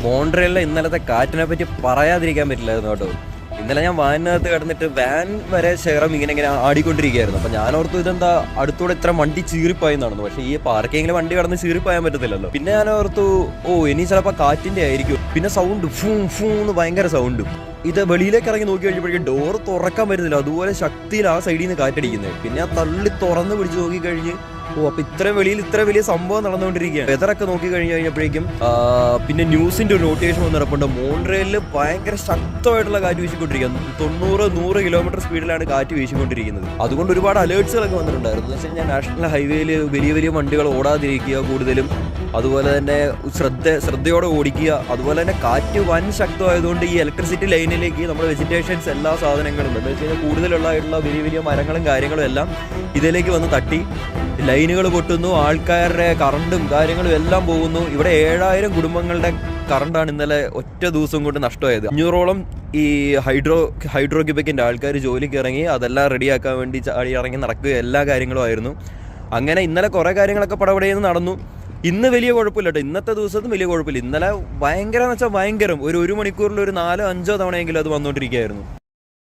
മോൺട്രിയലിലെ ഇന്നലത്തെ കാറ്റിനെ പറ്റി പറയാതിരിക്കാൻ പറ്റില്ലായിരുന്നു കേട്ടോ. ഇന്നലെ ഞാൻ വാനിനകത്ത് കിടന്നിട്ട് വാൻ വരെ ശേഖരം ഇങ്ങനെ ആടിക്കൊണ്ടിരിക്കുകയായിരുന്നു. അപ്പം ഞാൻ ഓർത്തു ഇതെന്താ അടുത്തൂടെ ഇത്ര വണ്ടി ചീറിപ്പായെന്നാണെന്ന്. പക്ഷേ ഈ പാർക്കിങ്ങിൽ വണ്ടി കടന്ന് ചീറിപ്പായാൻ പറ്റത്തില്ലല്ലോ. പിന്നെ ഞാൻ ഓർത്തു ഇനി ചിലപ്പോൾ കാറ്റിൻ്റെ ആയിരിക്കും. പിന്നെ സൗണ്ട് ഫൂ ഫൂ എന്ന് ഭയങ്കര സൗണ്ടും. ഇത് വെളിയിലേക്ക് ഇറങ്ങി നോക്കി കഴിഞ്ഞപ്പോഴേക്കും ഡോർ തുറക്കാൻ പറ്റുന്നില്ല, അതുപോലെ ശക്തിയിൽ ആ സൈഡിൽ നിന്ന് കാറ്റടിക്കുന്നത്. പിന്നെ ആ തള്ളി തുറന്ന് പിടിച്ച് നോക്കിക്കഴിഞ്ഞ് അപ്പൊ ഇത്രയും വെളിയിൽ ഇത്ര വലിയ സംഭവം നടന്നുകൊണ്ടിരിക്കുകയാണ്. വെതറൊക്കെ നോക്കി കഴിഞ്ഞപ്പോഴേക്കും പിന്നെ ന്യൂസിന്റെ ഒരു നോട്ടിഫിക്കേഷൻ വന്ന് നടപ്പുണ്ട്. മോൺട്രിയലിൽ ഭയങ്കര ശക്തമായിട്ടുള്ള കാറ്റ് വീശിക്കൊണ്ടിരിക്കുക. 90-100 കിലോമീറ്റർ സ്പീഡിലാണ് കാറ്റ് വീശിക്കൊണ്ടിരിക്കുന്നത്. അതുകൊണ്ട് ഒരുപാട് അലേർട്സുകളൊക്കെ വന്നിട്ടുണ്ടായിരുന്നു. എന്ന് വെച്ച് കഴിഞ്ഞാൽ നാഷണൽ ഹൈവേയിൽ വലിയ വലിയ വണ്ടികൾ ഓടാതിരിക്കുക കൂടുതലും, അതുപോലെ തന്നെ ശ്രദ്ധയോടെ ഓടിക്കുക. അതുപോലെ തന്നെ കാറ്റ് വൻ ശക്തമായതുകൊണ്ട് ഈ ഇലക്ട്രിസിറ്റി ലൈനിലേക്ക് നമ്മുടെ വെജിറ്റേഷൻസ് എല്ലാ സാധനങ്ങളും എന്ന് വെച്ച് കഴിഞ്ഞാൽ കൂടുതലുള്ളതായിട്ടുള്ള വലിയ വലിയ മരങ്ങളും കാര്യങ്ങളും എല്ലാം ഇതിലേക്ക് വന്ന് തട്ടി ലൈനുകൾ പൊട്ടുന്നു. ആൾക്കാരുടെ കറണ്ടും കാര്യങ്ങളും എല്ലാം പോകുന്നു. ഇവിടെ 7000 കുടുംബങ്ങളുടെ കറണ്ടാണ് ഇന്നലെ ഒറ്റ ദിവസം കൊണ്ട് നഷ്ടമായത്. 500ഓളം ഈ ഹൈഡ്രോ ക്യൂബിക്കിൻ്റെ ആൾക്കാർ ജോലിക്ക് ഇറങ്ങി അതെല്ലാം റെഡിയാക്കാൻ വേണ്ടി ഇറങ്ങി നടക്കുക, എല്ലാ കാര്യങ്ങളും ആയിരുന്നു. അങ്ങനെ ഇന്നലെ കുറേ കാര്യങ്ങളൊക്കെ പടപടയെന്ന് നടന്നു. ഇന്ന് വലിയ കുഴപ്പമില്ല കേട്ടോ. ഇന്നത്തെ ദിവസത്തും വലിയ കുഴപ്പമില്ല. ഇന്നലെ ഭയങ്കരം എന്ന് വെച്ചാൽ ഭയങ്കരം. ഒരു മണിക്കൂറിൽ ഒരു 4-5 തവണയെങ്കിലും അത് വന്നുകൊണ്ടിരിക്കുകയായിരുന്നു.